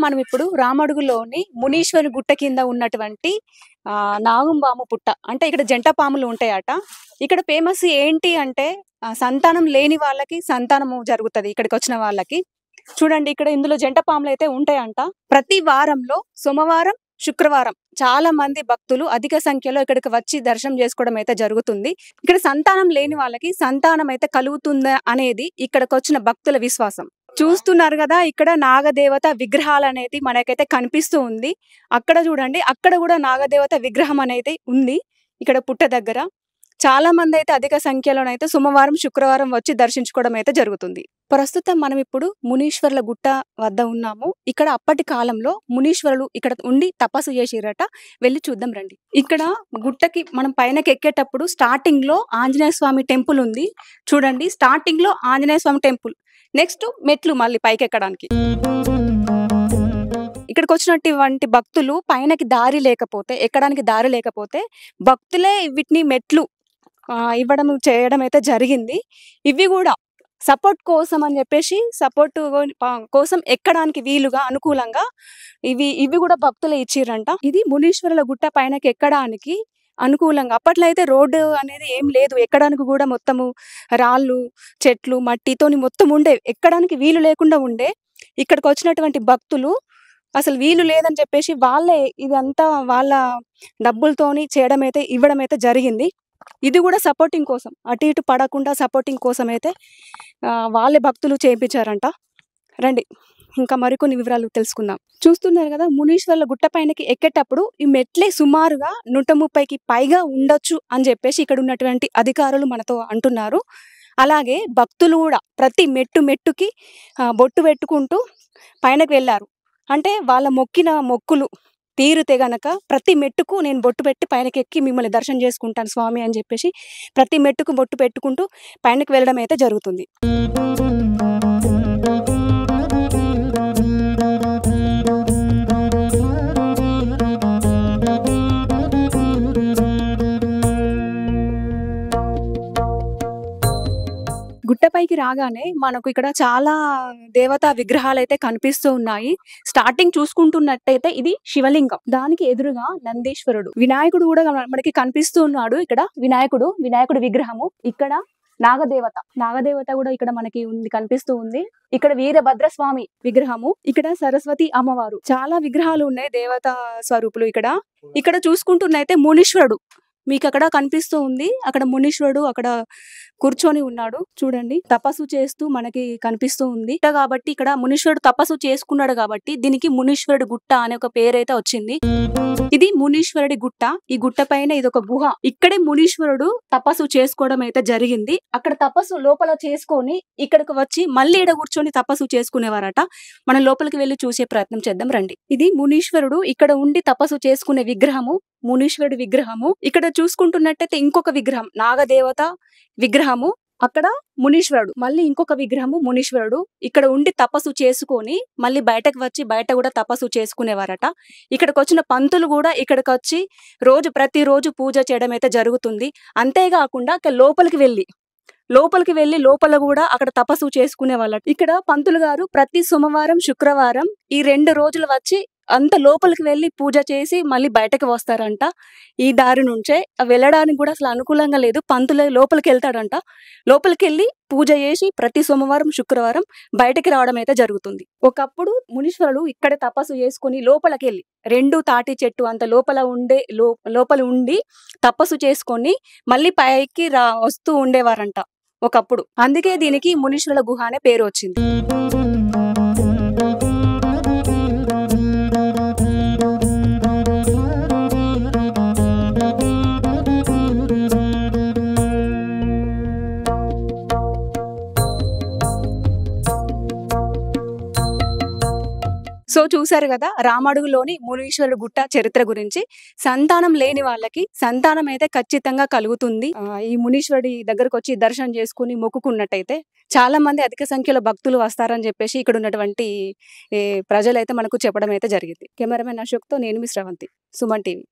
మనం ఇప్పుడు రామడుగులోని మునీశ్వరుని గుట్ట కింద ఉన్నటువంటి నాగుంబాము పుట్ట అంటే ఇక్కడ జంట పాములు ఉంటాయట. ఇక్కడ ఫేమస్ ఏంటి అంటే సంతానం లేని వాళ్ళకి సంతానము జరుగుతది ఇక్కడికొచ్చిన వాళ్ళకి. చూడండి ఇక్కడ ఇందులో జంట పాములైతే ఉంటాయంట. ప్రతి వారంలో సోమవారం, శుక్రవారం చాలా మంది భక్తులు అధిక సంఖ్యలో ఇక్కడికి వచ్చి దర్శనం చేసుకోవడం అయితే జరుగుతుంది. ఇక్కడ సంతానం లేని వాళ్ళకి సంతానం అయితే కలుగుతుందా అనేది ఇక్కడికొచ్చిన భక్తుల విశ్వాసం. చూస్తున్నారు కదా ఇక్కడ నాగదేవత విగ్రహాలు అనేది మనకైతే కనిపిస్తూ ఉంది. అక్కడ చూడండి అక్కడ కూడా నాగదేవత విగ్రహం అనేది ఉంది. ఇక్కడ పుట్ట దగ్గర చాలా మంది అయితే అధిక సంఖ్యలోనైతే సోమవారం, శుక్రవారం వచ్చి దర్శించుకోవడం అయితే జరుగుతుంది. ప్రస్తుతం మనం ఇప్పుడు మునీశ్వర్ల గుట్ట వద్ద ఉన్నాము. ఇక్కడ అప్పటి కాలంలో మునీశ్వరులు ఇక్కడ ఉండి తపస్సు చేసిరట. వెళ్ళి చూద్దాం రండి. ఇక్కడ గుట్టకి మనం పైనకి ఎక్కేటప్పుడు స్టార్టింగ్ లో ఆంజనేయ స్వామి టెంపుల్ ఉంది. చూడండి స్టార్టింగ్ లో ఆంజనేయ స్వామి టెంపుల్, నెక్స్ట్ మెట్లు మళ్ళీ పైకి ఎక్కడానికి. ఇక్కడికి వచ్చినటువంటి భక్తులు పైనకి దారి లేకపోతే, ఎక్కడానికి దారి లేకపోతే భక్తులే వీటిని మెట్లు ఇవ్వడం చేయడం అయితే జరిగింది. ఇవి కూడా సపోర్ట్ కోసం అని చెప్పేసి సపోర్ట్ కోసం ఎక్కడానికి వీలుగా అనుకూలంగా ఇవి కూడా భక్తులే ఇచ్చిరంట. ఇది మునీశ్వరుల గుట్ట పైనకి ఎక్కడానికి అనుకూలంగా. అప్పట్లో అయితే రోడ్డు అనేది ఏం లేదు, ఎక్కడానికి కూడా మొత్తము రాళ్ళు, చెట్లు, మట్టితోని మొత్తం ఉండే, ఎక్కడానికి వీలు లేకుండా ఉండే. ఇక్కడికి వచ్చినటువంటి భక్తులు అసలు వీలు లేదని చెప్పేసి వాళ్ళే ఇదంతా వాళ్ళ డబ్బులతోని చేయడం అయితే ఇవ్వడం అయితే జరిగింది. ఇది కూడా సపోర్టింగ్ కోసం, అటు ఇటు పడకుండా సపోర్టింగ్ కోసం అయితే వాళ్ళే భక్తులు చేయించారంట. రండి ఇంకా మరికొన్ని వివరాలు తెలుసుకుందాం. చూస్తున్నారు కదా మునీశ్వర్ల గుట్ట పైనకి ఎక్కేటప్పుడు ఈ మెట్లే సుమారుగా 130కి పైగా ఉండొచ్చు అని చెప్పేసి ఇక్కడ ఉన్నటువంటి అధికారులు మనతో అంటున్నారు. అలాగే భక్తులు కూడా ప్రతి మెట్టుకి బొట్టు పెట్టుకుంటూ పైనకి వెళ్ళారు. అంటే వాళ్ళ మొక్కిన మొక్కులు తీరితే గనక ప్రతి మెట్టుకు నేను బొట్టు పెట్టి పైనకి ఎక్కి మిమ్మల్ని దర్శనం చేసుకుంటాను స్వామి అని చెప్పేసి ప్రతి మెట్టుకు బొట్టు పెట్టుకుంటూ పైనకి వెళ్ళడం అయితే జరుగుతుంది. గుట్టపైకి రాగానే మనకు ఇక్కడ చాలా దేవతా విగ్రహాలు అయితే కనిపిస్తూ ఉన్నాయి. స్టార్టింగ్ చూసుకుంటున్నట్టయితే ఇది శివలింగం, దానికి ఎదురుగా నందీశ్వరుడు, వినాయకుడు కూడా మనకి కనిపిస్తూ ఉన్నాడు. ఇక్కడ వినాయకుడు విగ్రహము, ఇక్కడ నాగదేవత కూడా ఇక్కడ మనకి కనిపిస్తూ ఉంది. ఇక్కడ వీరభద్రస్వామి విగ్రహము, ఇక్కడ సరస్వతి అమ్మవారు, చాలా విగ్రహాలు ఉన్నాయి దేవతా స్వరూపులు. ఇక్కడ చూసుకుంటున్నైతే మునీశ్వరుడు మీకు అక్కడ కనిపిస్తూ ఉంది. అక్కడ మునీశ్వరుడు అక్కడ కూర్చొని ఉన్నాడు. చూడండి తపస్సు చేస్తూ మనకి కనిపిస్తూ ఉంది కాబట్టి ఇక్కడ మునీశ్వరుడు తపస్సు చేసుకున్నాడు కాబట్టి దీనికి మునీశ్వరుడు గుట్ట అనే ఒక పేరైతే వచ్చింది. ఇది మునీశ్వరుడి గుట్ట. ఈ గుట్ట పైన ఇది ఒక గుహ. ఇక్కడే మునీశ్వరుడు తపస్సు చేసుకోవడం అయితే జరిగింది. అక్కడ తపస్సు లోపల చేసుకొని ఇక్కడికి వచ్చి మళ్ళీ ఈడ కూర్చొని తపస్సు చేసుకునేవారట. మనం లోపలికి వెళ్ళి చూసే ప్రయత్నం చేద్దాం రండి. ఇది మునీశ్వరుడు ఇక్కడ ఉండి తపస్సు చేసుకునే విగ్రహము, మునీశ్వరుడి విగ్రహము. ఇక్కడ చూసుకుంటున్నట్టయితే ఇంకొక విగ్రహం నాగదేవత విగ్రహము, అక్కడ మునీశ్వరుడు, మళ్ళీ ఇంకొక విగ్రహము మునీశ్వరుడు ఇక్కడ ఉండి తపస్సు చేసుకొని మళ్ళీ బయటకు వచ్చి బయట కూడా తపస్సు చేసుకునేవారట. ఇక్కడికి వచ్చిన పంతులు కూడా ఇక్కడికి వచ్చి ప్రతిరోజు పూజ చేయడం అయితే జరుగుతుంది. అంతేకాకుండా లోపలికి వెళ్ళి లోపల కూడా అక్కడ తపస్సు చేసుకునే వాళ్ళ. ఇక్కడ పంతులు గారు ప్రతి సోమవారం, శుక్రవారం ఈ 2 రోజులు వచ్చి అంత లోపలికి వెళ్ళి పూజ చేసి మళ్ళీ బయటకు వస్తారంట. ఈ దారి నుంచే వెళ్ళడానికి కూడా అసలు అనుకూలంగా లేదు. పంతులు లోపలికి వెళ్తాడంట. లోపలికి వెళ్ళి పూజ చేసి ప్రతి సోమవారం, శుక్రవారం బయటకి రావడం అయితే జరుగుతుంది. ఒకప్పుడు మునీశ్వరులు ఇక్కడ తపస్సు చేసుకుని లోపలికి వెళ్ళి 2 తాటి చెట్టు అంత లోపల ఉండి తపస్సు చేసుకొని మళ్ళీ పైకి వస్తూ ఉండేవారంట ఒకప్పుడు. అందుకే దీనికి మునీశ్వరుల గుహ అనే పేరు వచ్చింది. సో చూసారు కదా రామడుగులోని మునీశ్వరుడు గుట్ట చరిత్ర గురించి. సంతానం లేని వాళ్ళకి సంతానం అయితే ఖచ్చితంగా కలుగుతుంది. ఈ మునీశ్వరుడి దగ్గరకు వచ్చి దర్శనం చేసుకుని మొక్కుకున్నట్టయితే చాలా మంది అధిక సంఖ్యలో భక్తులు వస్తారని చెప్పేసి ఇక్కడ ఉన్నటువంటి ప్రజలైతే మనకు చెప్పడం అయితే జరిగింది. కెమెరామెన్ అశోక్తో నేను మీ శ్రవంతి, సుమన్ టీవీ.